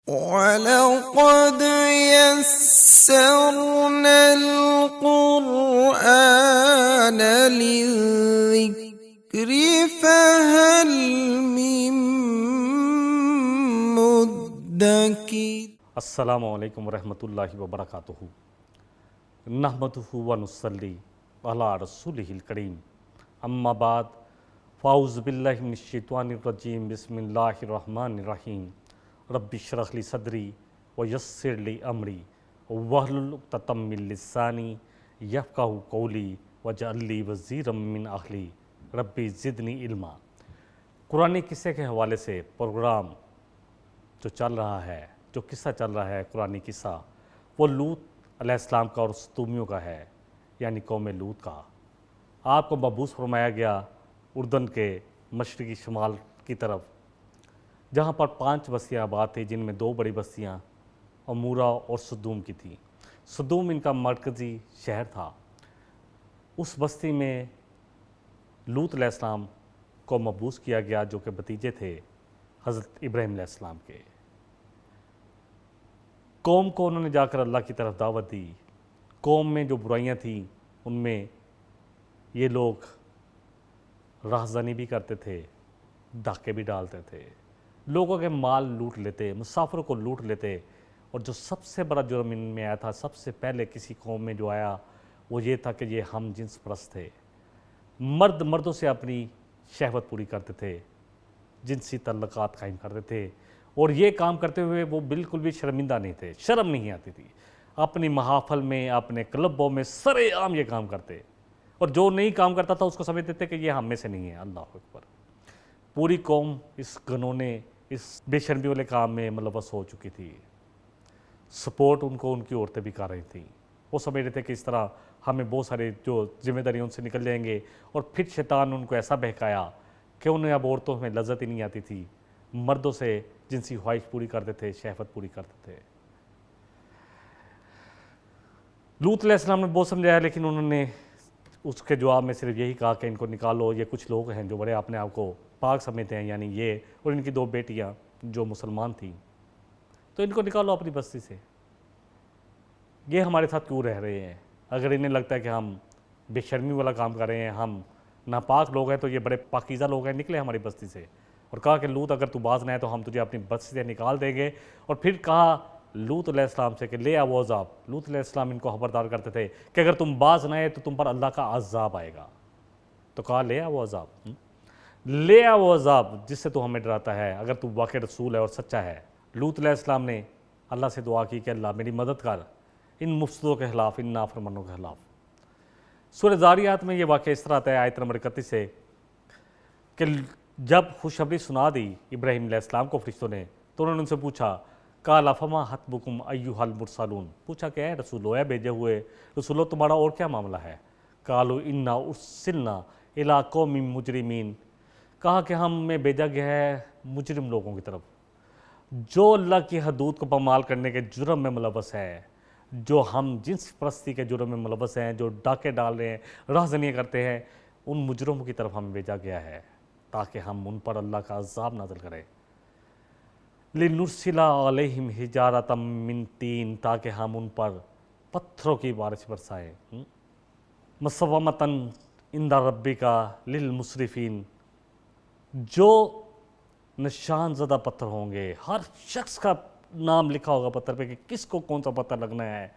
وَلَقَدْ يَسَّرْنَا الْقُرْآنَ لِلذِّكْرِ فَهَلْ مِن مُّدَّكِرٍ۔ السلام علیکم ورحمۃ اللہ وبرکاتہ۔ نحمدہ ونصلی علی رسولہ الکریم، اما بعد فاعوذ باللہ من الشیطان الرجیم، بسم اللہ الرحمن الرحیم۔ رب اشرح لی صدری ویسر لی امری واحلل عقدۃ من لسانی یفقہوا قولی واجعل لی وزیرا من اہلی رب زدنی علما۔ قرآن قصے کے حوالے سے پروگرام جو چل رہا ہے، جو قصہ چل رہا ہے قرآنی قصہ، وہ لوط علیہ السلام کا اور ستومیوں کا ہے، یعنی قوم لوط کا۔ آپ کو مبعوث فرمایا گیا اردن کے مشرقی شمال کی طرف، جہاں پر 5 بستیاں آباد تھیں، جن میں 2 بڑی بستیاں عمورہ اور سدوم کی تھیں۔ سدوم ان کا مرکزی شہر تھا۔ اس بستی میں لوط علیہ السلام کو مبعوث کیا گیا، جو کہ بھتیجے تھے حضرت ابراہیم علیہ السلام کے۔ قوم کو انہوں نے جا کر اللہ کی طرف دعوت دی۔ قوم میں جو برائیاں تھیں ان میں یہ لوگ راہزنی بھی کرتے تھے، ڈاکے بھی ڈالتے تھے، لوگوں کے مال لوٹ لیتے، مسافروں کو لوٹ لیتے، اور جو سب سے بڑا جرم ان میں آیا تھا، سب سے پہلے کسی قوم میں جو آیا، وہ یہ تھا کہ یہ ہم جنس پرست تھے۔ مردوں سے اپنی شہوت پوری کرتے تھے، جنسی تعلقات قائم کرتے تھے، اور یہ کام کرتے ہوئے وہ بالکل بھی شرمندہ نہیں تھے، شرم نہیں آتی تھی۔ اپنی محافل میں، اپنے کلبوں میں سرے عام یہ کام کرتے، اور جو نہیں کام کرتا تھا اس کو سمجھتے تھے کہ یہ ہم میں سے نہیں ہے۔ اللہ اکبر۔ پوری قوم اس گھنونے، اس بے شرمی والے کام میں ملوث ہو چکی تھی۔ سپورٹ ان کو ان کی عورتیں بھی کر رہی تھیں۔ وہ سمجھ رہے تھے کہ اس طرح ہمیں بہت سارے جو ذمہ داریاں ان سے نکل جائیں گے، اور پھر شیطان ان کو ایسا بہکایا کہ انہیں اب عورتوں میں لذت ہی نہیں آتی تھی، مردوں سے جنسی خواہش پوری کرتے تھے، شہوت پوری کرتے تھے۔ لوط علیہ السلام نے بہت سمجھایا، لیکن انہوں نے اس کے جواب میں صرف یہی کہا کہ ان کو نکالو، یہ کچھ لوگ ہیں جو بڑے اپنے آپ کو پاک سمجھتے ہیں، یعنی یہ اور ان کی 2 بیٹیاں جو مسلمان تھیں، تو ان کو نکالو اپنی بستی سے۔ یہ ہمارے ساتھ کیوں رہ رہے ہیں؟ اگر انہیں لگتا ہے کہ ہم بے شرمی والا کام کر رہے ہیں، ہم ناپاک لوگ ہیں، تو یہ بڑے پاکیزہ لوگ ہیں، نکلے ہماری بستی سے۔ اور کہا کہ لوط اگر تو باز نہ ہے تو ہم تجھے اپنی بستی سے نکال دیں گے۔ اور پھر کہا لوط علیہ السلام سے کہ لے آؤ عذاب۔ لوط علیہ السلام ان کو خبردار کرتے تھے کہ اگر تم باز نہ آئے تو تم پر اللہ کا عذاب آئے گا۔ تو کہا لے آؤ عذاب، لے آؤ عذاب جس سے تو ہمیں ڈراتا ہے، اگر تو واقع رسول ہے اور سچا ہے۔ لوط علیہ السلام نے اللہ سے دعا کی کہ اللہ میری مدد کر ان مفسدوں کے خلاف، ان نافرمانوں کے خلاف۔ سورہ ذاریات میں یہ واقعہ اس طرح آتا ہے، آیت نمبر 31 سے، کہ جب خوشخبری سنا دی ابراہیم علیہ السلام کو فرشتوں نے، تو انہوں نے ان سے پوچھا قال فما خطبکم ایھا المرسلون، پوچھا کہ اے رسولو، اے بھیجے ہوئے رسولو، تمہارا اور کیا معاملہ ہے؟ قالوا انا ارسلنا الی قوم مجرمین، کہا کہ ہمیں بھیجا گیا ہے مجرم لوگوں کی طرف، جو اللہ کی حدود کو پامال کرنے کے جرم میں ملوث ہے، جو ہم جنس پرستی کے جرم میں ملوث ہیں، جو ڈاکے ڈال رہے ہیں، راہزنیاں کرتے ہیں، ان مجرموں کی طرف ہمیں بھیجا گیا ہے تاکہ ہم ان پر اللہ کا عذاب نازل کریں۔ لِنُرْسِلَ عَلَيْهِمْ حِجَارَةً مِّن طِينٍ، تاکہ ہم ان پر پتھروں کی بارش برسائیں۔ مُصَوَّمَةً عِندَ رَبِّكَ لِلْمُسْرِفِينَ، جو نشان زدہ پتھر ہوں گے، ہر شخص کا نام لکھا ہوگا پتھر پہ کہ کس کو کون سا پتھر لگنا ہے،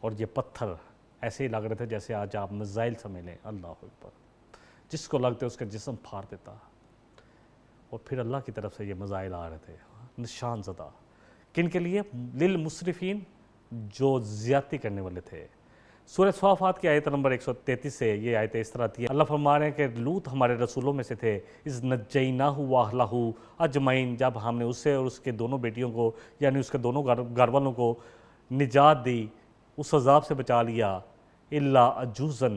اور یہ پتھر ایسے ہی لگ رہے تھے جیسے آج آپ میزائل سمجھ لیں۔ اللہ اکبر، جس کو لگتے اس کا جسم پھاڑ دیتا، اور پھر اللہ کی طرف سے یہ میزائل آ رہے تھے نشان زدہ۔ کن کے لیے؟ للمسرفین، جو زیادتی کرنے والے تھے۔ سورہ صافات کی آیت نمبر 133 سے یہ آیتیں اس طرح تھی، اللہ فرما رہے ہیں کہ لوط ہمارے رسولوں میں سے تھے، اذ نجیناہ واہلہ اجمعین، جب ہم نے اسے اور اس کے دونوں بیٹیوں کو، یعنی اس کے دونوں گھر والوں کو نجات دی، اس عذاب سے بچا لیا، الا عجوزا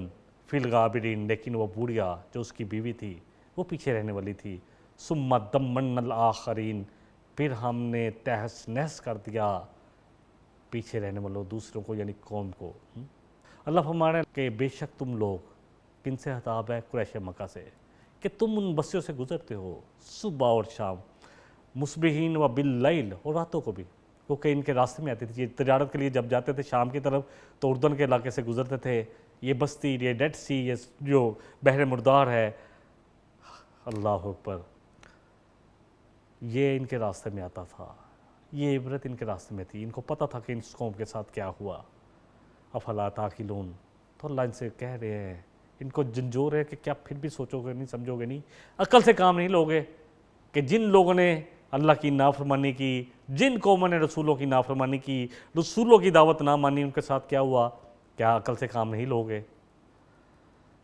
فی الغابرین، لیکن وہ بوڑھیا جو اس کی بیوی تھی وہ پیچھے رہنے والی تھی۔ ثم دمرنا الآخرین، پھر ہم نے تہس نہس کر دیا پیچھے رہنے والوں دوسروں کو، یعنی قوم کو۔ اللہ فرما رہے ہیں کہ بے شک تم لوگ، کن سے خطاب ہے؟ قریش مکہ سے، کہ تم ان بستیوں سے گزرتے ہو صبح اور شام، مصبحین و باللیل، اور راتوں کو بھی، کیونکہ ان کے راستے میں آتی تھی، یہ تجارت کے لیے جب جاتے تھے شام کی طرف تو اردن کے علاقے سے گزرتے تھے. یہ بستی، یہ ڈیڈ سی، یہ جو بحر مردار ہے، اللہ اکبر، یہ ان کے راستے میں آتا تھا. یہ عبرت ان کے راستے میں تھی. ان کو پتہ تھا کہ اس قوم کے ساتھ کیا ہوا. افلا تعقلون. تو اللہ ان سے کہہ رہے ہیں، ان کو جھنجھوڑ ہے کہ کیا پھر بھی سوچو گے نہیں، سمجھو گے نہیں، عقل سے کام نہیں لوگے؟ کہ جن لوگوں نے اللہ کی نافرمانی کی، جن قوموں نے رسولوں کی نافرمانی کی، رسولوں کی دعوت نہ مانی، ان کے ساتھ کیا ہوا؟ کیا عقل سے کام نہیں لوگے؟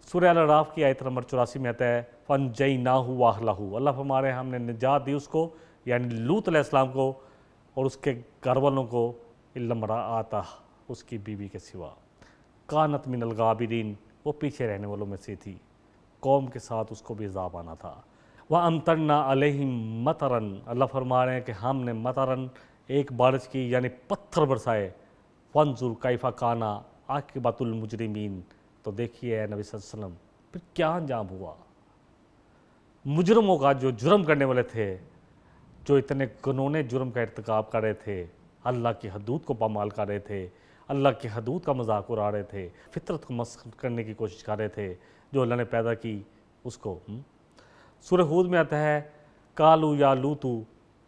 سورہ الاعراف کی آیت نمبر 84 میں آتا ہے فَانْجَيْنَاهُ وَأَهْلَهُ. اللہ فرما رہے ہیں ہم نے نجات دی اس کو، یعنی لوط علیہ السلام کو اور اس کے گھر والوں کو، إِلَّا امْرَأَتَهُ، اس کی بیوی کے سوا، کانت من الغابرین، وہ پیچھے رہنے والوں میں سے تھی. قوم کے ساتھ اس کو بھی عذاب آنا تھا. وَأَمْطَرْنَا عَلَيْهِمْ مَطَرًا. اللہ فرما رہے ہیں کہ ہم نے مطرن، ایک بارش کی، یعنی پتھر برسائے. فَانْظُرْ كَيْفَ كَانَ عَاقِبَةُ الْمُجْرِمِينَ. تو دیکھیے اے نبی صلی اللہ علیہ وسلم پھر کیا انجام ہوا مجرموں کا، جو جرم کرنے والے تھے، جو اتنے گنونے جرم کا ارتکاب کر رہے تھے، اللہ کی حدود کو پامال کر رہے تھے، اللہ کی حدود کا مذاق اڑا رہے تھے، فطرت کو مسخ کرنے کی کوشش کر رہے تھے جو اللہ نے پیدا کی اس کو. سورہ ہود میں آتا ہے قالوا یا لوط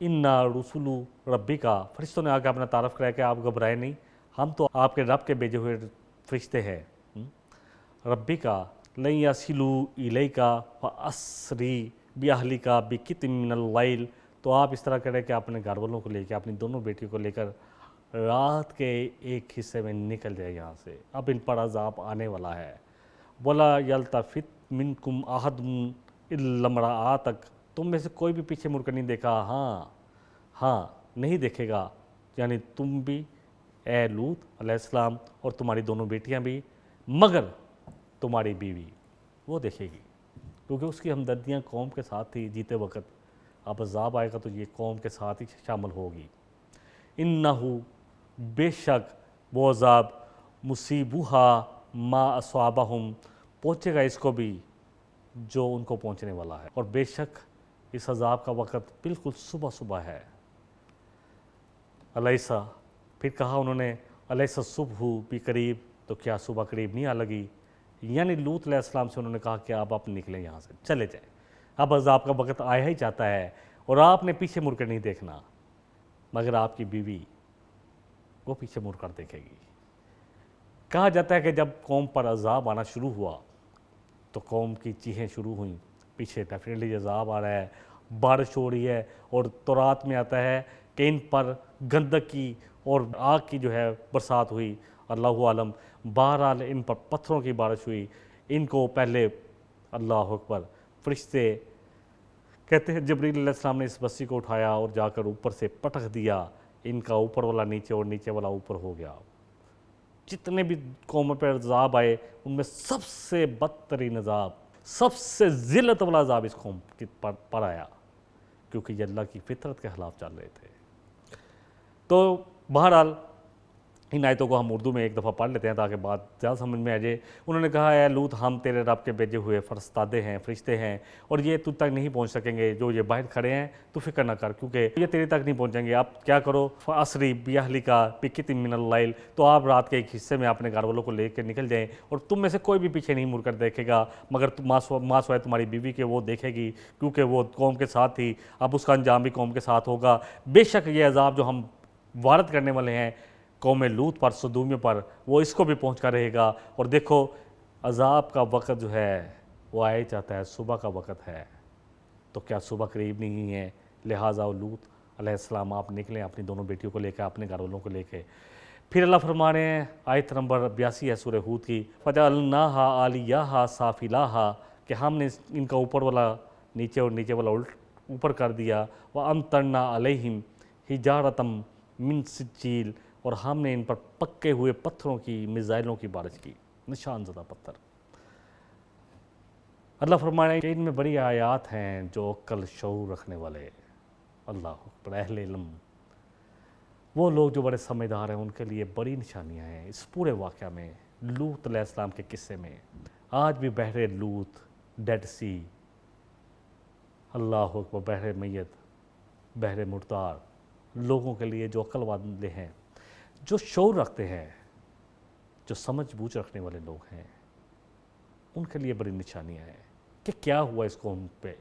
انا رسول ربک. فرشتوں نے آ کے اپنا تعارف کرایا کہ آپ گھبرائے نہیں، ہم تو آپ کے رب کے بھیجے ہوئے فرشتے ہیں. ربک لن یصلوا الیک فاسری باہلک بقطع من اللیل. تو آپ اس طرح کریں کہ اپنے گھر والوں کو لے کے، اپنی دونوں بیٹیوں کو لے کر رات کے ایک حصے میں نکل جائے یہاں سے. اب ان پر عذاب آنے والا ہے. ولا یلتفت منکم احد الا امرأتک. تم میں سے کوئی بھی پیچھے مڑ کر نہیں دیکھا، ہاں نہیں دیکھے گا، یعنی تم بھی اے لوط علیہ السلام اور تمہاری دونوں بیٹیاں بھی، مگر تمہاری بیوی وہ دیکھے گی، کیونکہ اس کی ہمدردیاں قوم کے ساتھ تھی جیتے وقت. اب عذاب آئے گا تو یہ قوم کے ساتھ ہی شامل ہوگی. انہو، بے شک وہ عذاب، مصیبہا ما اصابہم، پہنچے گا اس کو بھی جو ان کو پہنچنے والا ہے. اور بے شک اس عذاب کا وقت بالکل صبح صبح ہے. الیسا، پھر کہا انہوں نے الیسا صبح بقریب، تو کیا صبح قریب نہیں آ لگی؟ یعنی لوط علیہ السلام سے انہوں نے کہا کہ آپ نکلیں یہاں سے، چلے جائیں، اب عذاب کا وقت آیا ہی جاتا ہے اور آپ نے پیچھے مڑ کر نہیں دیکھنا، مگر آپ کی بیوی وہ پیچھے مڑ کر دیکھے گی. کہا جاتا ہے کہ جب قوم پر عذاب آنا شروع ہوا تو قوم کی چیخیں شروع ہوئیں، پیچھے ڈیفینیٹلی عذاب آ رہا ہے، بارش ہو رہی ہے، اور تورات میں آتا ہے کہ ان پر گندک کی اور آگ کی جو ہے برسات ہوئی. اللہ عالم، بہرحال ان پر پتھروں کی بارش ہوئی. ان کو پہلے اللہ اکبر فرشتے کہتے ہیں جبریل علیہ السلام نے اس بستی کو اٹھایا اور جا کر اوپر سے پٹک دیا. ان کا اوپر والا نیچے اور نیچے والا اوپر ہو گیا. جتنے بھی قوموں پر عذاب آئے ان میں سب سے بدترین عذاب، سب سے ذلت والا عذاب اس قوم پر آیا، کیونکہ یہ اللہ کی فطرت کے خلاف چل رہے تھے. تو بہرحال ان آیتوں کو ہم اردو میں ایک دفعہ پڑھ لیتے ہیں تاکہ بات زیادہ سمجھ میں آ جائے. انہوں نے کہا اے لوط ہم تیرے رب کے بھیجے ہوئے فرستادے ہیں، فرشتے ہیں، اور یہ تجھ تک نہیں پہنچ سکیں گے. جو یہ باہر کھڑے ہیں تو فکر نہ کر، کیونکہ یہ تیرے تک نہیں پہنچیں گے. آپ کیا کرو فاسری باہلک بقطع من اللیل، تو آپ رات کے ایک حصے میں اپنے گھر والوں کو لے کے نکل جائیں، اور تم میں سے کوئی بھی پیچھے نہیں مڑ کر دیکھے گا، مگر ماں سوائے تمہاری بیوی کے وہ دیکھے گی، کیونکہ وہ قوم کے ساتھ تھی. اب اس کا انجام بھی قوم کے ساتھ ہوگا. بے شک یہ عذاب جو ہم وارد کرنے والے ہیں قوم لوط پر، سدومیوں پر، وہ اس کو بھی پہنچ کر رہے گا. اور دیکھو عذاب کا وقت جو ہے وہ آیا جاتا ہے، صبح کا وقت ہے، تو کیا صبح قریب نہیں ہے؟ لہٰذا لوط علیہ السلام آپ نکلیں اپنی دونوں بیٹیوں کو لے کے، اپنے گھر والوں کو لے کے. پھر اللہ فرما رہے ہیں آیت نمبر 82 ہے سورہ ہود کی فَجَعَلْنَاهَا عَالِيَّهَا سَافِلَاهَا، کہ ہم نے ان کا اوپر والا نیچے اور نیچے والا اوپر کر دیا. وَأَمْطَرْنَا عَلَيْهِمْ حِجَارَةً مِّن سِجِّيلٍ، اور ہم نے ان پر پکے ہوئے پتھروں کی، میزائلوں کی بارش کی، نشان زدہ پتھر. اللہ فرمانے ہیں کہ ان میں بڑی آیات ہیں جو عقل شعور رکھنے والے، اللہ اکبر، اہل علم، وہ لوگ جو بڑے سمجھدار ہیں، ان کے لیے بڑی نشانیاں ہیں اس پورے واقعہ میں، لوط علیہ السلام کے قصے میں. آج بھی بحر لوط، ڈیڈ سی، اللہ اکبر، بحر میت، بحر مردار، لوگوں کے لیے جو عقل والے ہیں، جو شعور رکھتے ہیں، جو سمجھ بوجھ رکھنے والے لوگ ہیں، ان کے لیے بڑی نشانیاں ہیں کہ کیا ہوا اس قوم پہ۔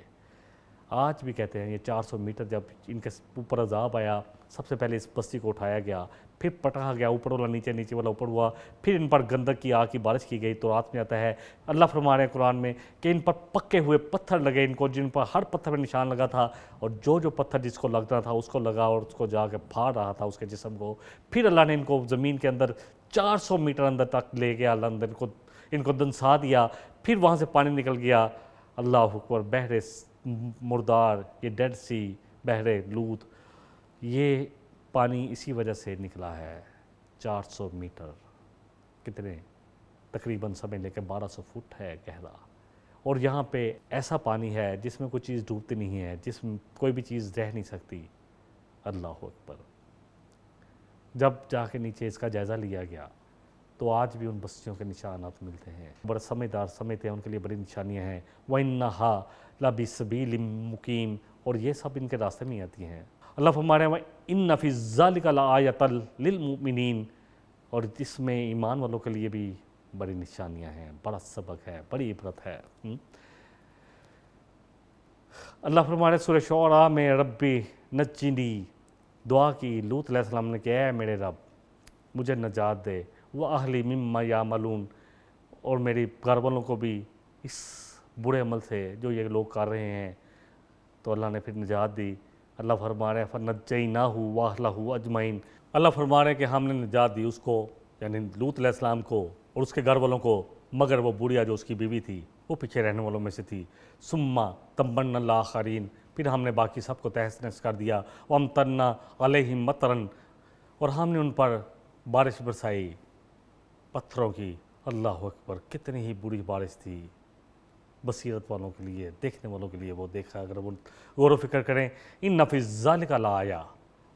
آج بھی کہتے ہیں یہ 400 میٹر جب ان کے اوپر عذاب آیا، سب سے پہلے اس بستی کو اٹھایا گیا، پھر پٹکا گیا، اوپر والا نیچے، نیچے والا اوپر ہوا، پھر ان پر گندک کی آگ کی بارش کی گئی۔ تو رات میں آتا ہے، اللہ فرما رہے ہیں قرآن میں کہ ان پر پکے ہوئے پتھر لگے، ان کو جن پر ہر پتھر میں نشان لگا تھا، اور جو پتھر جس کو لگنا تھا اس کو لگا اور اس کو جا کے پھاڑ رہا تھا اس کے جسم کو۔ پھر اللہ نے ان کو زمین کے اندر 400 میٹر اندر تک لے گیا، اللہ اندر ان کو دنسا دیا، پھر وہاں سے پانی نکل گیا۔ اللہ اکبر، بحر مردار، یہ ڈیڈ سی، بحر لوط، یہ پانی اسی وجہ سے نکلا ہے۔ 400 میٹر کتنے تقریباً سمجھ لے کہ 1200 فٹ ہے گہرا، اور یہاں پہ ایسا پانی ہے جس میں کوئی چیز ڈوبتی نہیں ہے، جس میں کوئی بھی چیز رہ نہیں سکتی۔ اللہ اکبر۔ جب جا کے نیچے اس کا جائزہ لیا گیا تو آج بھی ان بستیوں کے نشانات ملتے ہیں۔ بڑا سمجھدار سمجھتے ہیں، ان کے لیے بڑی نشانیاں ہیں۔ وَإِنَّهَا لَبِسَبِيلٍ مُقِيمٍ، اور یہ سب ان کے راستے میں آتی ہیں۔ اللہ فرما رہے ہیں وَإِنَّ فِي ذَلِكَ لَآيَةً لِلْمُؤْمِنِينَ، اور اس میں ایمان والوں کے لیے بھی بڑی نشانیاں ہیں، بڑا سبق ہے، بڑی عبرت ہے۔ اللہ فرما رہے ہیں سورہ شعراء میں، ربی نجنی، دعا کی لوط علیہ السلام نے کہ اے میرے رب مجھے نجات دے، وَأَهْلِي مِمَّا يَعْمَلُونَ، اور میری گھر والوں کو بھی اس برے عمل سے جو یہ لوگ کر رہے ہیں۔ تو اللہ نے پھر نجات دی۔ اللہ فرما رہے ہیں فَنَجَّيْنَاهُ وَأَهْلَهُ أَجْمَعِينَ، اللہ فرما رہے ہیں کہ ہم نے نجات دی اس کو، یعنی لوط علیہ السلام کو اور اس کے گھر والوں کو، مگر وہ بڑھیا جو اس کی بیوی تھی وہ پیچھے رہنے والوں میں سے تھی۔ ثُمَّ دَمَّرْنَا الْآخَرِينَ، پھر ہم نے باقی سب کو تہس نہس کر دیا۔ وَأَمْطَرْنَا عَلَيْهِمْ مَطَرًا، اور ہم نے ان پر بارش برسائی پتھروں کی۔ اللہ اکبر، کتنی ہی بری بارش تھی۔ بصیرت والوں کے لیے، دیکھنے والوں کے لیے وہ دیکھا، اگر وہ غور و فکر کریں۔ اِنَّ فِي ذَلِكَ لَآیَةً،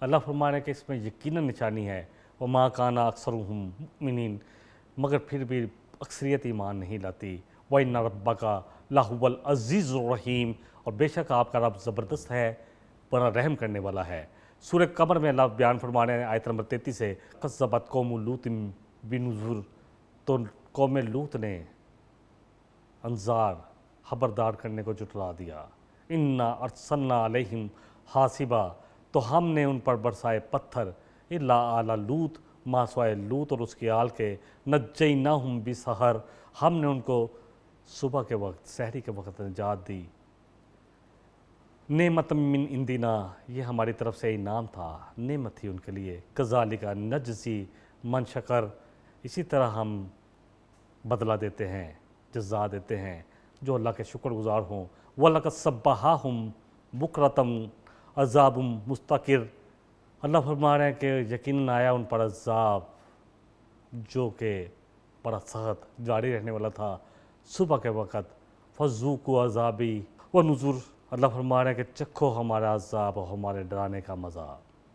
اللہ فرما رہے ہیں کہ اس میں یقیناً نشانی ہے۔ وَمَا كَانَ أَكْثَرُهُم مُؤْمِنِينَ، مگر پھر بھی اکثریت ایمان نہیں لاتی۔ وَإِنَّ رَبَّكَ لَهُوَ الْعَزِيزُ الرَّحِيمُ، اور بے شک آپ کا رب زبردست ہے، بڑا رحم کرنے والا ہے۔ سورہ قمر میں اللہ بیان فرما رہے ہیں آیت نمبر 33 سے، کذبت قوم لوط بنذر، تو قوم لوط نے انذار خبردار کرنے کو جٹلا دیا۔ انا ارسلنا علیہم حاصبا، تو ہم نے ان پر برسائے پتھر، الا آل لوط، ما سوائے لوط اور اس کی آل کے، نجیناہم بسحر، ہم نے ان کو صبح کے وقت، سحری کے وقت نجات دی۔ نعمت من عندنا، یہ ہماری طرف سے انعام تھا، نعمت تھی ان کے لیے۔ کذالک نجزی من شکر، اسی طرح ہم بدلہ دیتے ہیں، جزا دیتے ہیں جو اللہ کے شکر گزار ہوں۔ وَلَقَدْ صَبَّحَهُمْ بُكْرَةً عَذَابٌ مُسْتَقِرٌ، اللہ فرما رہے ہیں کہ یقیناً آیا ان پر عذاب جو کہ بڑا سخت جاری رہنے والا تھا صبح کے وقت۔ فَذُوقُوا عَذَابِي وَنُذُرِ، اللہ فرما رہے ہیں کہ چکھو ہمارا عذاب اور ہمارے ڈرانے کا مزہ۔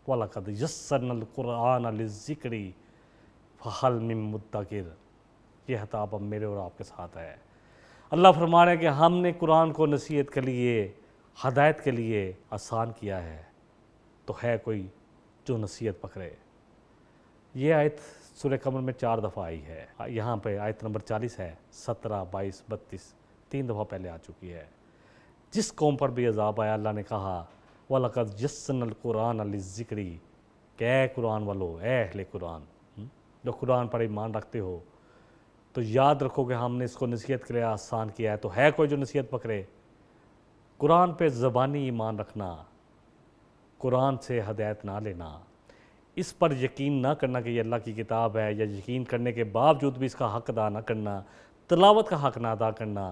وَلَقَدْ يَسَّرْنَا الْقُرْآنَ لِلذِّكْرِ فَهَلْ مِن مُدَّكِرٍ، یہ خطاب اب میرے اور آپ کے ساتھ ہے۔ اللہ فرما رہے ہیں کہ ہم نے قرآن کو نصیحت کے لیے، ہدایت کے لیے آسان کیا ہے، تو ہے کوئی جو نصیحت پکڑے۔ یہ آیت سورہ قمر میں 4 دفعہ آئی ہے، یہاں پہ آیت نمبر 40 ہے، 17، 22، 32، 3 دفعہ پہلے آ چکی ہے۔ جس قوم پر بھی عذاب آیا اللہ نے کہا وَلَقَدْ يَسَّرْنَا الْقُرْآنَ لِلذِّكْرِ، کہ اے قرآن والو، اے اہل قرآن، جو قرآن پر ایمان رکھتے ہو تو یاد رکھو کہ ہم نے اس کو نصیحت کے لیے آسان کیا ہے، تو ہے کوئی جو نصیحت پکڑے۔ قرآن پہ زبانی ایمان رکھنا، قرآن سے ہدایت نہ لینا، اس پر یقین نہ کرنا کہ یہ اللہ کی کتاب ہے، یا یقین کرنے کے باوجود بھی اس کا حق ادا نہ کرنا، تلاوت کا حق نہ ادا کرنا،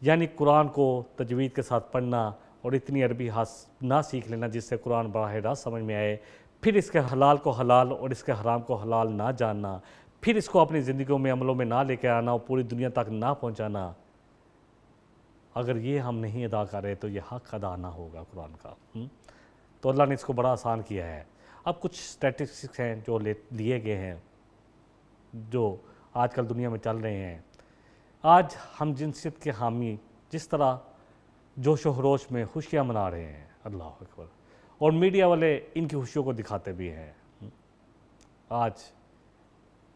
یعنی قرآن کو تجوید کے ساتھ پڑھنا اور اتنی عربی نہ سیکھ لینا جس سے قرآن براہ راست سمجھ میں آئے، پھر اس کے حلال کو حلال اور اس کے حرام کو حلال نہ جاننا، پھر اس کو اپنی زندگیوں میں عملوں میں نہ لے کے آنا اور پوری دنیا تک نہ پہنچانا۔ اگر یہ ہم نہیں ادا کریں تو یہ حق ادا نہ ہوگا قرآن کا۔ تو اللہ نے اس کو بڑا آسان کیا ہے۔ اب کچھ اسٹیٹسٹکس ہیں جو لیے گئے ہیں جو آج کل دنیا میں چل رہے ہیں۔ آج ہم جنسیت کے حامی جس طرح جوش و خروش میں خوشیاں منا رہے ہیں، اللہ اکبر، اور میڈیا والے ان کی خوشیوں کو دکھاتے بھی ہیں۔ آج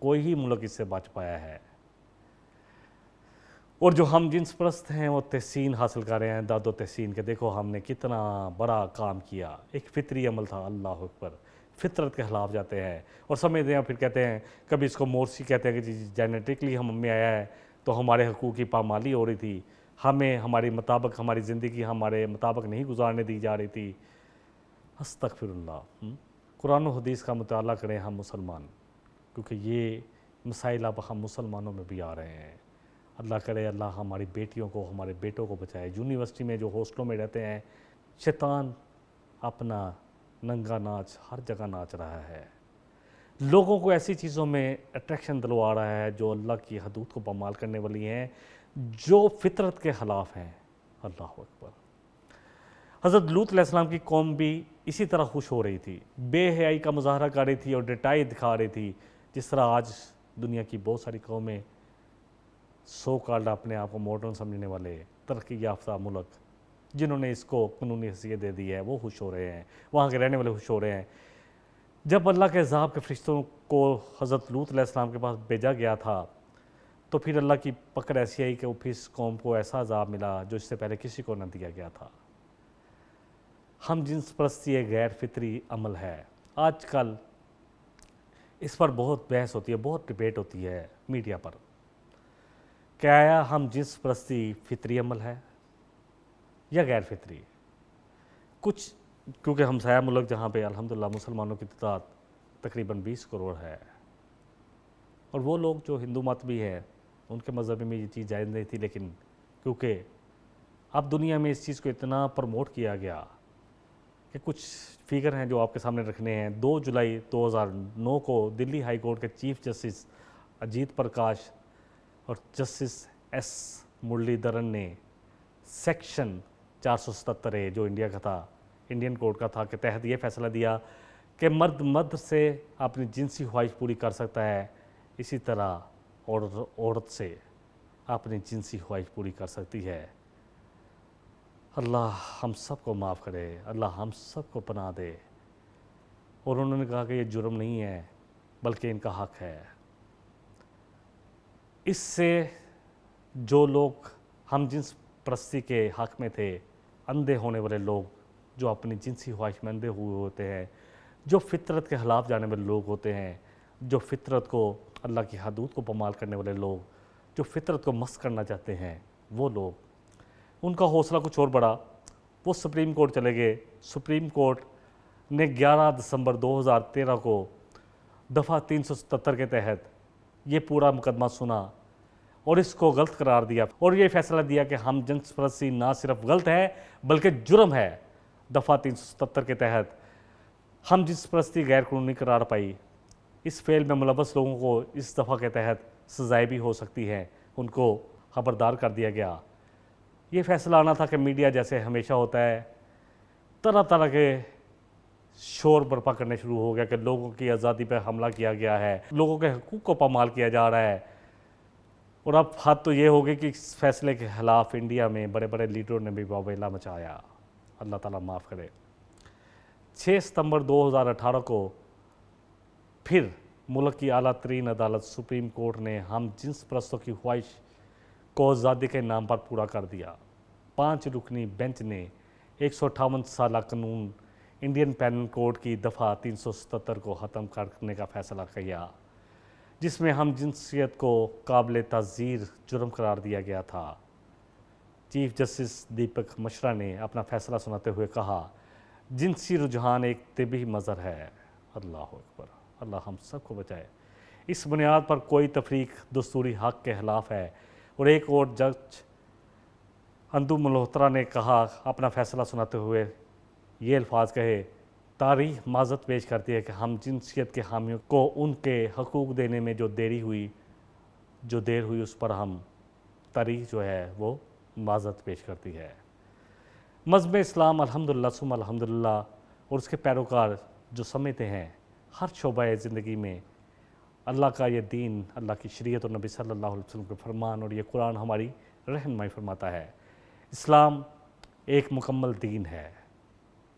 کوئی ہی ملک اس سے بچ پایا ہے، اور جو ہم جنس پرست ہیں وہ تحسین حاصل کر رہے ہیں، داد و تحسین کہ دیکھو ہم نے کتنا بڑا کام کیا، ایک فطری عمل تھا، اللہ اکبر، فطرت کے خلاف جاتے ہیں اور سمجھتے ہیں، پھر کہتے ہیں کبھی اس کو مورسی کہتے ہیں کہ جی جینیٹکلی ہم میں آیا ہے تو ہمارے حقوق کی پامالی ہو رہی تھی، ہمیں ہماری مطابق ہماری زندگی ہمارے مطابق نہیں گزارنے دی جا رہی تھی۔ استغفر اللہ۔ قرآن و حدیث کا مطالعہ کریں ہم مسلمان، کیونکہ یہ مسائل اب ہم مسلمانوں میں بھی آ رہے ہیں۔ اللہ کرے اللہ ہماری بیٹیوں کو ہمارے بیٹوں کو بچائے۔ یونیورسٹی میں جو ہاسٹلوں میں رہتے ہیں، شیطان اپنا ننگا ناچ ہر جگہ ناچ رہا ہے، لوگوں کو ایسی چیزوں میں اٹریکشن دلوا رہا ہے جو اللہ کی حدود کو پامال کرنے والی ہیں، جو فطرت کے خلاف ہیں۔ اللہ اکبر۔ حضرت لوط علیہ السلام کی قوم بھی اسی طرح خوش ہو رہی تھی، بے حیائی کا مظاہرہ کر رہی تھی اور ڈٹائی دکھا رہی تھی، جس طرح آج دنیا کی بہت ساری قومیں سو کالڈ اپنے آپ کو ماڈرن سمجھنے والے ترقی یافتہ ملک جنہوں نے اس کو قانونی حیثیت دے دی ہے، وہ خوش ہو رہے ہیں، وہاں کے رہنے والے خوش ہو رہے ہیں۔ جب اللہ کے عذاب کے فرشتوں کو حضرت لوط علیہ السلام کے پاس بھیجا گیا تھا تو پھر اللہ کی پکڑ ایسی آئی کہ پھر اس قوم کو ایسا عذاب ملا جو اس سے پہلے کسی کو نہ دیا گیا تھا۔ ہم جنس پرستی ایک غیر فطری عمل ہے۔ آج کل اس پر بہت بحث ہوتی ہے، بہت ڈبیٹ ہوتی ہے میڈیا پر کہ آیا ہم جنس پرستی فطری عمل ہے یا غیر فطری۔ کچھ کیونکہ ہمسایہ ملک جہاں پہ الحمدللہ مسلمانوں کی تعداد تقریباً 20 کروڑ ہے، اور وہ لوگ جو ہندو مت بھی ہیں ان کے مذہب میں یہ چیز جائز نہیں تھی، لیکن کیونکہ اب دنیا میں اس چیز کو اتنا پروموٹ کیا گیا کہ کچھ فگر ہیں جو آپ کے سامنے رکھنے ہیں۔ 2 جولائی 2009 کو دلی ہائی کورٹ کے چیف جسٹس اجیت پرکاش اور جسٹس ایس مرلی دھرن نے سیکشن 477 جو انڈیا کا تھا، انڈین کورٹ کا تھا، کے تحت یہ فیصلہ دیا کہ مرد سے اپنی جنسی خواہش پوری کر سکتا ہے، اسی طرح عورت سے اپنی جنسی خواہش پوری کر سکتی ہے۔ اللہ ہم سب کو معاف کرے، اللہ ہم سب کو پناہ دے۔ اور انہوں نے کہا کہ یہ جرم نہیں ہے بلکہ ان کا حق ہے۔ اس سے جو لوگ ہم جنس پرستی کے حق میں تھے، اندھے ہونے والے لوگ جو اپنی جنسی خواہش میں اندھے ہوئے ہوتے ہیں، جو فطرت کے خلاف جانے والے لوگ ہوتے ہیں، جو فطرت کو اللہ کی حدود کو پامال کرنے والے لوگ، جو فطرت کو مس کرنا چاہتے ہیں، وہ لوگ، ان کا حوصلہ کچھ اور بڑا، وہ سپریم کورٹ چلے گئے۔ سپریم کورٹ نے 11 دسمبر 2013 کو دفعہ 377 کے تحت یہ پورا مقدمہ سنا اور اس کو غلط قرار دیا، اور یہ فیصلہ دیا کہ ہم جنس پرستی نہ صرف غلط ہے بلکہ جرم ہے۔ دفعہ 377 کے تحت ہم جنس پرستی غیر قانونی قرار پائی، اس فعل میں ملوث لوگوں کو اس دفعہ کے تحت سزائیں بھی ہو سکتی ہیں، ان کو خبردار کر دیا گیا۔ یہ فیصلہ آنا تھا کہ میڈیا جیسے ہمیشہ ہوتا ہے طرح طرح کے شور برپا کرنے شروع ہو گیا کہ لوگوں کی آزادی پہ حملہ کیا گیا ہے، لوگوں کے حقوق کو پامال کیا جا رہا ہے، اور اب حد تو یہ ہو گئی کہ اس فیصلے کے خلاف انڈیا میں بڑے بڑے لیڈروں نے بھی واویلا مچایا۔ اللہ تعالیٰ معاف کرے۔ 6 ستمبر 2018 کو پھر ملک کی اعلیٰ ترین عدالت سپریم کورٹ نے ہم جنس پرستوں کی خواہش کو آزادی کے نام پر پورا کر دیا۔ 5 رکنی بینچ نے 158 سالہ قانون انڈین پینل کوڈ کی دفعہ 377 کو ختم کرنے کا فیصلہ کیا، جس میں ہم جنسیت کو قابل تعزیر جرم قرار دیا گیا تھا۔ چیف جسٹس دیپک مشرا نے اپنا فیصلہ سناتے ہوئے کہا، جنسی رجحان ایک طبی مظہر ہے۔ اللہ اکبر، اللہ ہم سب کو بچائے۔ اس بنیاد پر کوئی تفریق دستوری حق کے خلاف ہے۔ اور ایک اور جج اندو ملہوترا نے کہا اپنا فیصلہ سناتے ہوئے یہ الفاظ کہے، تاریخ معذرت پیش کرتی ہے کہ ہم جنسیت کے حامیوں کو ان کے حقوق دینے میں جو دیر ہوئی اس پر ہم تاریخ جو ہے وہ معذرت پیش کرتی ہے۔ مذہب اسلام الحمدللہ ثم الحمدللہ اور اس کے پیروکار جو سمجھتے ہیں ہر شعبہ زندگی میں اللہ کا یہ دین، اللہ کی شریعت اور نبی صلی اللہ علیہ وسلم کے فرمان اور یہ قرآن ہماری رہنمائی فرماتا ہے۔ اسلام ایک مکمل دین ہے،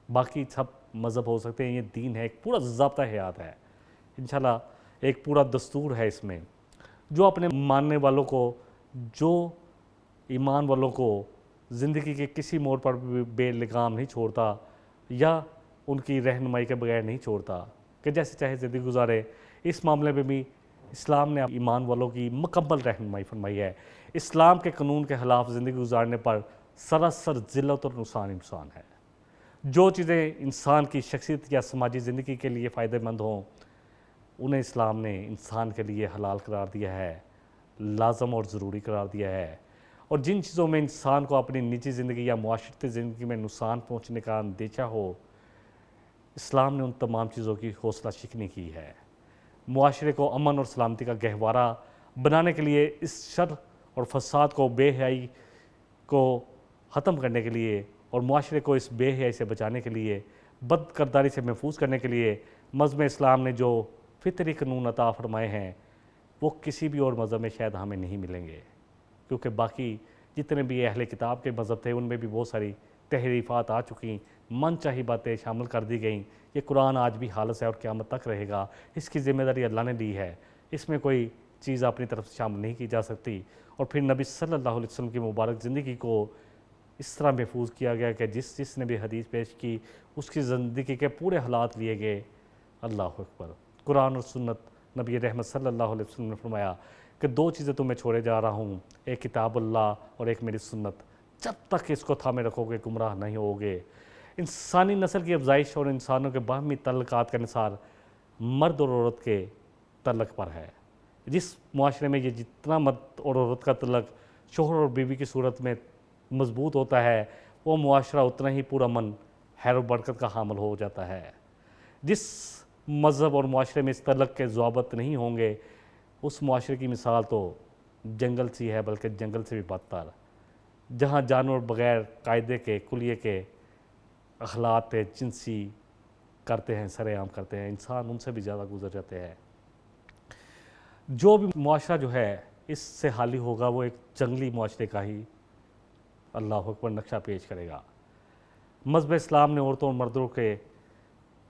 باقی سب مذہب ہو سکتے ہیں، یہ دین ہے، ایک پورا ضابطہ حیات ہے انشاءاللہ، ایک پورا دستور ہے اس میں، جو اپنے ماننے والوں کو، جو ایمان والوں کو زندگی کے کسی موڑ پر بھی بے لگام نہیں چھوڑتا یا ان کی رہنمائی کے بغیر نہیں چھوڑتا کہ جیسے چاہے زندگی گزارے۔ اس معاملے میں بھی اسلام نے ایمان والوں کی مکمل رہنمائی فرمائی ہے۔ اسلام کے قانون کے خلاف زندگی گزارنے پر سراسر ذلت اور نقصان ہے۔ جو چیزیں انسان کی شخصیت یا سماجی زندگی کے لیے فائدہ مند ہوں، انہیں اسلام نے انسان کے لیے حلال قرار دیا ہے، لازم اور ضروری قرار دیا ہے، اور جن چیزوں میں انسان کو اپنی نجی زندگی یا معاشرتی زندگی میں نقصان پہنچنے کا اندیشہ ہو، اسلام نے ان تمام چیزوں کی حوصلہ شکنی کی ہے۔ معاشرے کو امن اور سلامتی کا گہوارہ بنانے کے لیے، اس شر اور فساد کو، بے حیائی کو ختم کرنے کے لیے اور معاشرے کو اس بے حیائی سے بچانے کے لیے، بد کرداری سے محفوظ کرنے کے لیے مذہب اسلام نے جو فطری قانون عطا فرمائے ہیں وہ کسی بھی اور مذہب میں شاید ہمیں نہیں ملیں گے، کیونکہ باقی جتنے بھی اہل کتاب کے مذہب تھے ان میں بھی بہت ساری تحریفات آ چکیں، من چاہی باتیں شامل کر دی گئیں۔ یہ قرآن آج بھی حالت ہے اور قیامت تک رہے گا، اس کی ذمہ داری اللہ نے لی ہے، اس میں کوئی چیز اپنی طرف سے شامل نہیں کی جا سکتی۔ اور پھر نبی صلی اللہ علیہ وسلم کی مبارک زندگی کو اس طرح محفوظ کیا گیا کہ جس نے بھی حدیث پیش کی اس کی زندگی کے پورے حالات لیے گئے۔ اللہ اکبر۔ قرآن اور سنت، نبی رحمت صلی اللہ علیہ وسلم نے فرمایا کہ 2 چیزیں تمہیں چھوڑے جا رہا ہوں، ایک کتاب اللہ اور ایک میری سنت، جب تک اس کو تھامے رکھو گے گمراہ نہیں ہوگے۔ انسانی نسل کی افزائش اور انسانوں کے باہمی تعلقات کا انحصار مرد اور عورت کے تعلق پر ہے۔ جس معاشرے میں یہ جتنا مرد اور عورت کا تعلق شوہر اور بیوی کی صورت میں مضبوط ہوتا ہے، وہ معاشرہ اتنا ہی پرامن، خیر و برکت کا حامل ہو جاتا ہے۔ جس مذہب اور معاشرے میں اس تعلق کے ضوابط نہیں ہوں گے، اس معاشرے کی مثال تو جنگل سی ہے، بلکہ جنگل سے بھی بدتر، جہاں جانور بغیر قاعدے کے، کلیے کے اخلاق جنسی کرتے ہیں، سر عام کرتے ہیں، انسان ان سے بھی زیادہ گزر جاتے ہیں۔ جو بھی معاشرہ جو ہے اس سے حالی ہوگا وہ ایک جنگلی معاشرے کا ہی اللہ اکبر نقشہ پیش کرے گا۔ مذہب اسلام نے عورتوں اور مردوں کے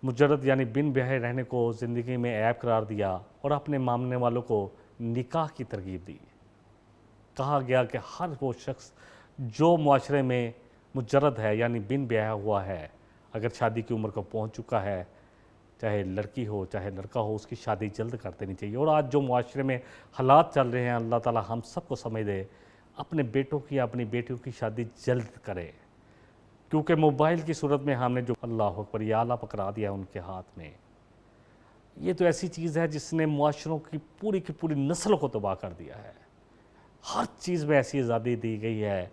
مجرد یعنی بن بیاہے رہنے کو زندگی میں عیب قرار دیا اور اپنے ماننے والوں کو نکاح کی ترغیب دی۔ کہا گیا کہ ہر وہ شخص جو معاشرے میں مجرد ہے یعنی بن بیاہا ہوا ہے، اگر شادی کی عمر کو پہنچ چکا ہے، چاہے لڑکی ہو چاہے لڑکا ہو، اس کی شادی جلد کر دینی چاہیے۔ اور آج جو معاشرے میں حالات چل رہے ہیں، اللہ تعالی ہم سب کو سمجھ دے، اپنے بیٹوں کی اپنی بیٹیوں کی شادی جلد کرے، کیونکہ موبائل کی صورت میں ہم نے جو اللہ اکبر یہ آلہ پکڑا دیا ان کے ہاتھ میں، یہ تو ایسی چیز ہے جس نے معاشروں کی پوری نسل کو تباہ کر دیا ہے۔ ہر چیز میں ایسی آزادی دی گئی ہے۔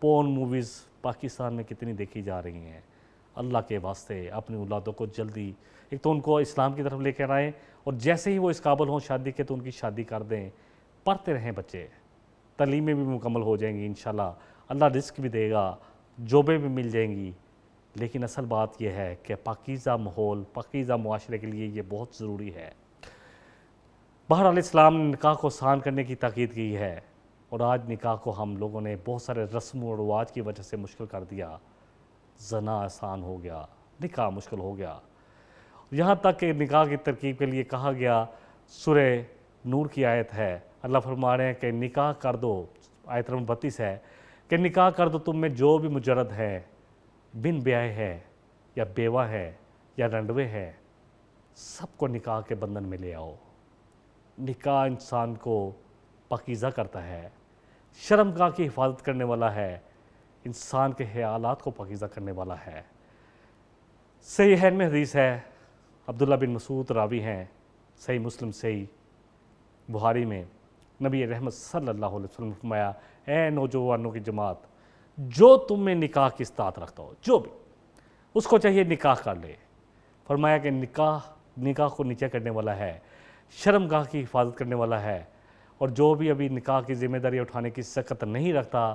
پورن موویز پاکستان میں کتنی دیکھی جا رہی ہیں۔ اللہ کے واسطے اپنی اولادوں کو جلدی، ایک تو ان کو اسلام کی طرف لے کر آئیں، اور جیسے ہی وہ اس قابل ہوں شادی کے تو ان کی شادی کر دیں۔ پڑھتے رہیں بچے، تعلیمیں بھی مکمل ہو جائیں گی انشاءاللہ، اللہ رزق بھی دے گا، جابیں بھی مل جائیں گی، لیکن اصل بات یہ ہے کہ پاکیزہ ماحول، پاکیزہ معاشرے کے لیے یہ بہت ضروری ہے۔ بہرحال اسلام نے نکاح کو آسان کرنے کی تاکید کی ہے، اور آج نکاح کو ہم لوگوں نے بہت سارے رسم و رواج کی وجہ سے مشکل کر دیا۔ زنا آسان ہو گیا، نکاح مشکل ہو گیا، یہاں تک کہ نکاح کی ترکیب کے لیے کہا گیا، سورہ نور کی آیت ہے، اللہ فرما رہے ہیں کہ نکاح کر دو، آیت نمبر 32 ہے کہ نکاح کر دو تم میں جو بھی مجرد ہے، بن بیاہ ہے یا بیوہ ہے یا رنڈوے ہے، سب کو نکاح کے بندھن میں لے آؤ۔ نکاح انسان کو پاکیزہ کرتا ہے، شرمگاہ کی حفاظت کرنے والا ہے، انسان کے خیالات کو پاکیزہ کرنے والا ہے۔ صحیحین میں حدیث ہے، عبداللہ بن مسعود راوی ہیں، صحیح مسلم صحیح بخاری میں، نبی رحمت صلی اللہ علیہ وسلم نے فرمایا، اے نوجوانوں کی جماعت، جو تم میں نکاح کی استطاعت رکھتا ہو، جو بھی اس کو چاہیے نکاح کر لے۔ فرمایا کہ نکاح کو نیچے کرنے والا ہے، شرمگاہ کی حفاظت کرنے والا ہے، اور جو بھی ابھی نکاح کی ذمہ داری اٹھانے کی سخت نہیں رکھتا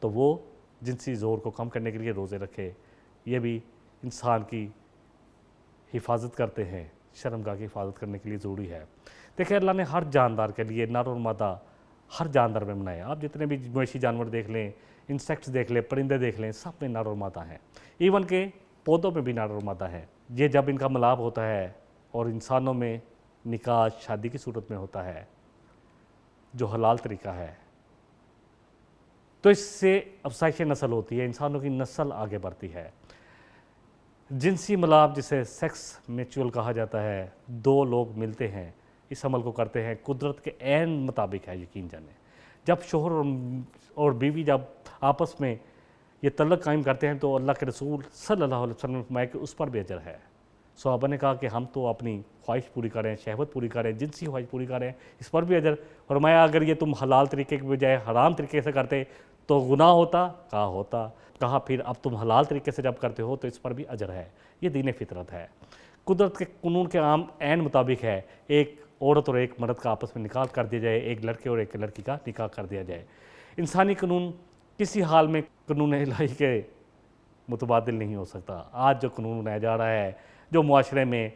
تو وہ جنسی زور کو کم کرنے کے لیے روزے رکھے۔ یہ بھی انسان کی حفاظت کرتے ہیں، شرمگاہ کی حفاظت کرنے کے لیے ضروری ہے۔ دیکھیں اللہ نے ہر جاندار کے لیے نر اور مادہ ہر جاندار میں بنایا۔ آپ جتنے بھی مویشی جانور دیکھ لیں، انسیکٹس دیکھ لیں، پرندے دیکھ لیں، سب میں نر اور مادہ ہیں، ایون کہ پودوں میں بھی نر اور مادہ ہیں۔ یہ جب ان کا ملاپ ہوتا ہے اور انسانوں میں نکاح شادی کی صورت میں ہوتا ہے جو حلال طریقہ ہے، تو اس سے افزائش نسل ہوتی ہے، انسانوں کی نسل آگے بڑھتی ہے۔ جنسی ملاپ جسے سیکس میچول کہا جاتا ہے، دو لوگ ملتے ہیں، اس عمل کو کرتے ہیں، قدرت کے عین مطابق ہے، یقین جانیں۔ جب شوہر اور بیوی جب آپس میں یہ تعلق قائم کرتے ہیں تو اللہ کے رسول صلی اللہ علیہ وسلم نے فرمایا کہ اس پر بھی اجر ہے۔ صحابہ نے کہا کہ ہم تو اپنی خواہش پوری کریں، شہوت پوری کریں، جنسی خواہش پوری کریں، اس پر بھی اجر۔ فرمایا اگر یہ تم حلال طریقے کے بجائے حرام طریقے سے کرتے تو گناہ ہوتا؟ کہا ہوتا۔ کہا پھر اب تم حلال طریقے سے جب کرتے ہو تو اس پر بھی اجر ہے۔ یہ دین فطرت ہے، قدرت کے قانون کے عام عین مطابق ہے۔ ایک عورت اور ایک مرد کا آپس میں نکاح کر دیا جائے، ایک لڑکے اور ایک لڑکی کا نکاح کر دیا جائے۔ انسانی قانون کسی حال میں قانون الہی کے متبادل نہیں ہو سکتا۔ آج جو قانون بنایا جا رہا ہے، جو معاشرے میں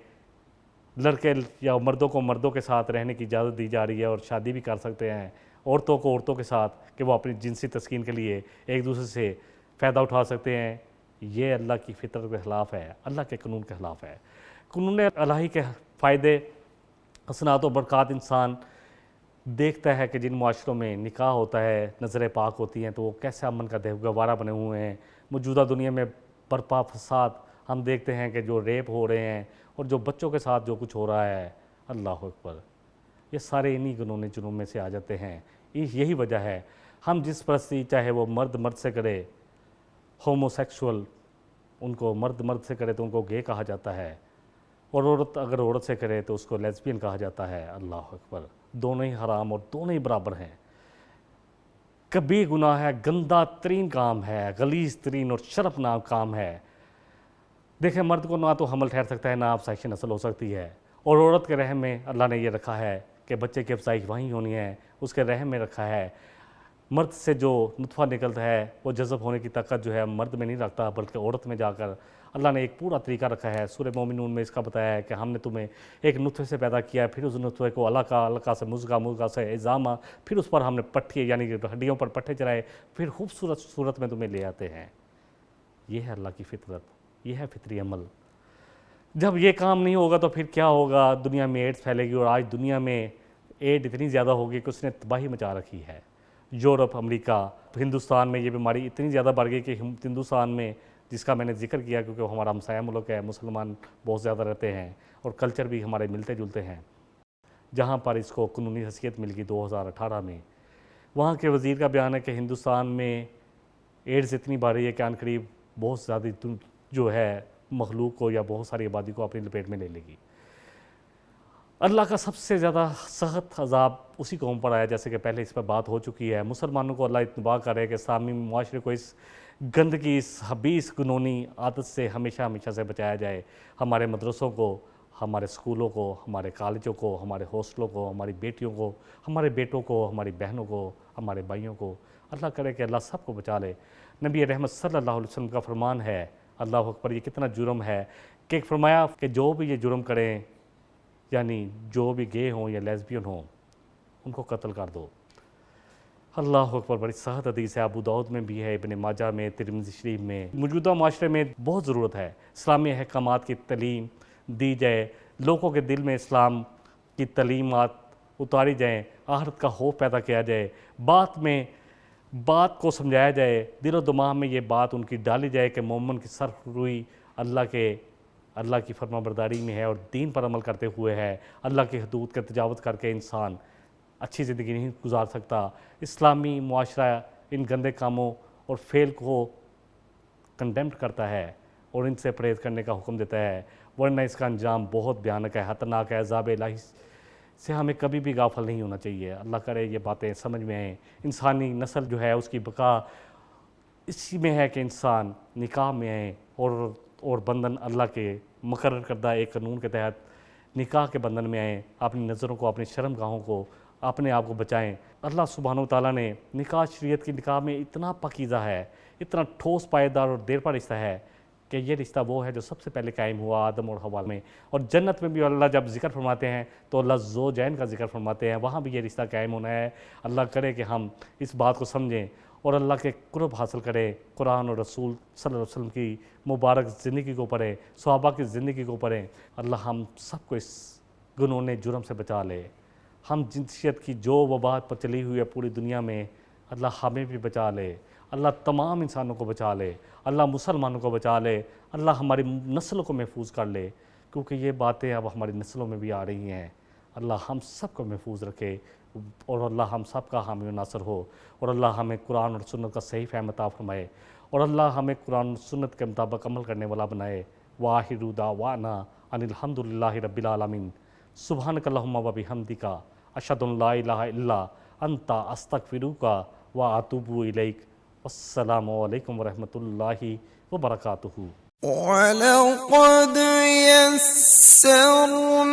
لڑکے یا مردوں کو مردوں کے ساتھ رہنے کی اجازت دی جا رہی ہے اور شادی بھی کر سکتے ہیں، عورتوں کو عورتوں کے ساتھ کہ وہ اپنی جنسی تسکین کے لیے ایک دوسرے سے فائدہ اٹھا سکتے ہیں، یہ اللہ کی فطرت کے خلاف ہے، اللہ کے قانون کے خلاف ہے۔ قانون الہی کے فائدے، حسنات و برکات انسان دیکھتا ہے کہ جن معاشروں میں نکاح ہوتا ہے، نظر پاک ہوتی ہیں، تو وہ کیسے امن کا گہوارہ بنے ہوئے ہیں۔ موجودہ دنیا میں برپا فساد ہم دیکھتے ہیں کہ جو ریپ ہو رہے ہیں اور جو بچوں کے ساتھ جو کچھ ہو رہا ہے، اللہ اکبر، یہ سارے انہی قانونی جرم میں سے آ جاتے ہیں۔ یہی وجہ ہے ہم جس پرستی، چاہے وہ مرد مرد سے کرے، ہومو سیکشول، ان کو مرد مرد سے کرے تو ان کو گے کہا جاتا ہے، اور عورت اگر عورت سے کرے تو اس کو لیسبین کہا جاتا ہے۔ اللہ اکبر، دونوں ہی حرام اور دونوں ہی برابر ہیں۔ کبھی گناہ ہے، گندہ ترین کام ہے، غلیظ ترین اور شرمناک کام ہے۔ دیکھیں، مرد کو نہ تو حمل ٹھہر سکتا ہے، نہ افزائش نسل ہو سکتی ہے، اور عورت کے رحم میں اللہ نے یہ رکھا ہے کہ بچے کی افزائش وہیں ہونی ہے، اس کے رحم میں رکھا ہے۔ مرد سے جو نطفہ نکلتا ہے وہ جذب ہونے کی طاقت جو ہے مرد میں نہیں رکھتا بلکہ عورت میں جا کر اللہ نے ایک پورا طریقہ رکھا ہے۔ سورہ مومنون میں اس کا بتایا ہے کہ ہم نے تمہیں ایک نطفے سے پیدا کیا ہے، پھر اس نطفے کو علقہ سے مضغہ سے عظامہ، پھر اس پر ہم نے پٹھے یعنی کہ ہڈیوں پر پٹھے چڑھائے، پھر خوبصورت صورت میں تمہیں لے آتے ہیں۔ یہ ہے اللہ کی فطرت، یہ ہے فطری عمل۔ جب یہ کام نہیں ہوگا تو پھر کیا ہوگا؟ دنیا میں ایڈز پھیلے گی، اور آج دنیا میں ایڈ اتنی زیادہ ہوگی کہ اس نے تباہی مچا رکھی ہے۔ یورپ، امریکہ، ہندوستان میں یہ بیماری اتنی زیادہ بڑھ گئی کہ ہندوستان میں، جس کا میں نے ذکر کیا کیونکہ وہ ہمارا ہمسایہ ملک ہے، مسلمان بہت زیادہ رہتے ہیں اور کلچر بھی ہمارے ملتے جلتے ہیں، جہاں پر اس کو قانونی حیثیت مل گئی 2018 میں، وہاں کے وزیر کا بیان ہے کہ ہندوستان میں ایڈز اتنی بڑھ رہی ہے کہ عنقریب بہت زیادہ جو ہے مخلوق کو یا بہت ساری آبادی کو اپنی لپیٹ میں لے لے گی۔ اللہ کا سب سے زیادہ سخت عذاب اسی قوم پر آیا، جیسے کہ پہلے اس پر بات ہو چکی ہے۔ مسلمانوں کو اللہ اتباع کرے کہ اسلامی معاشرے کو اس گندگی، اس خبیث گنونی عادت سے ہمیشہ سے بچایا جائے۔ ہمارے مدرسوں کو، ہمارے اسکولوں کو، ہمارے کالجوں کو، ہمارے ہاسٹلوں کو، ہماری بیٹیوں کو، ہمارے بیٹوں کو، ہماری بہنوں کو، ہمارے بھائیوں کو اللہ کرے کہ اللہ سب کو بچا لے۔ نبی رحمت صلی اللہ علیہ وسلم کا فرمان ہے، اللہ اکبر، یہ کتنا جرم ہے کہ فرمایا کہ جو بھی یہ جرم کریں، یعنی جو بھی گے ہوں یا لیسبین ہوں، ان کو قتل کر دو۔ اللہ اکبر، بڑی سخت حدیث ہے، ابو داؤد میں بھی ہے، ابن ماجہ میں، ترمذی شریف میں۔ موجودہ معاشرے میں بہت ضرورت ہے اسلامی احکامات کی تعلیم دی جائے، لوگوں کے دل میں اسلام کی تعلیمات اتاری جائیں، آخرت کا خوف پیدا کیا جائے، بات کو سمجھایا جائے، دل و دماغ میں یہ بات ان کی ڈالی جائے کہ مومن کی صرف روئی اللہ کی فرما برداری میں ہے اور دین پر عمل کرتے ہوئے ہے۔ اللہ کی حدود کا تجاوز کر کے انسان اچھی زندگی نہیں گزار سکتا۔ اسلامی معاشرہ ان گندے کاموں اور فعل کو کنڈیمڈ کرتا ہے اور ان سے پرہیز کرنے کا حکم دیتا ہے، ورنہ اس کا انجام بہت بھیانک ہے، خطرناک ہے۔ عذاب الہی سے ہمیں کبھی بھی غافل نہیں ہونا چاہیے۔ اللہ کرے یہ باتیں سمجھ میں آئیں۔ انسانی نسل جو ہے اس کی بقا اسی میں ہے کہ انسان نکاح میں آئیں اور بندھن اللہ کے مقرر کردہ ایک قانون کے تحت نکاح کے بندھن میں آئیں، اپنی نظروں کو، اپنی شرم گاہوں کو، اپنے آپ کو بچائیں۔ اللہ سبحانہ و تعالیٰ نے نکاح شریعت کی نکاح میں اتنا پاکیزہ ہے، اتنا ٹھوس پائیدار اور دیر پر رشتہ ہے کہ یہ رشتہ وہ ہے جو سب سے پہلے قائم ہوا آدم اور حوا میں، اور جنت میں بھی اللہ جب ذکر فرماتے ہیں تو اللہ زوجین کا ذکر فرماتے ہیں، وہاں بھی یہ رشتہ قائم ہونا ہے۔ اللہ کرے کہ ہم اس بات کو سمجھیں اور اللہ کے قرب حاصل کریں، قرآن اور رسول صلی اللہ علیہ وسلم کی مبارک زندگی کو پڑھیں، صحابہ کی زندگی کو پڑھیں۔ اللہ ہم سب کو اس گناہ جرم سے بچا لے۔ ہم جنسیت کی جو وبا پر چلی ہوئی ہے پوری دنیا میں، اللہ ہمیں بھی بچا لے، اللہ تمام انسانوں کو بچا لے، اللہ مسلمانوں کو بچا لے، اللہ ہماری نسلوں کو محفوظ کر لے، کیونکہ یہ باتیں اب ہماری نسلوں میں بھی آ رہی ہیں۔ اللہ ہم سب کو محفوظ رکھے، اور اللہ ہم سب کا حامی و ناصر ہو، اور اللہ ہمیں قرآن اور سنت کا صحیح فہم عطا فرمائے، اور اللہ ہمیں قرآن اور سنت کے مطابق عمل کرنے والا بنائے۔ وآخر دعوانا ان الحمد للہ رب العالمین۔ سبحانک اللہم و بحمدک، اشہد ان لا الہ الا انت، استغفرک و اتوب الیک۔ السلام علیکم ورحمۃ اللہ وبرکاتہ۔ وَلَقَدْ يَسَّرْنَا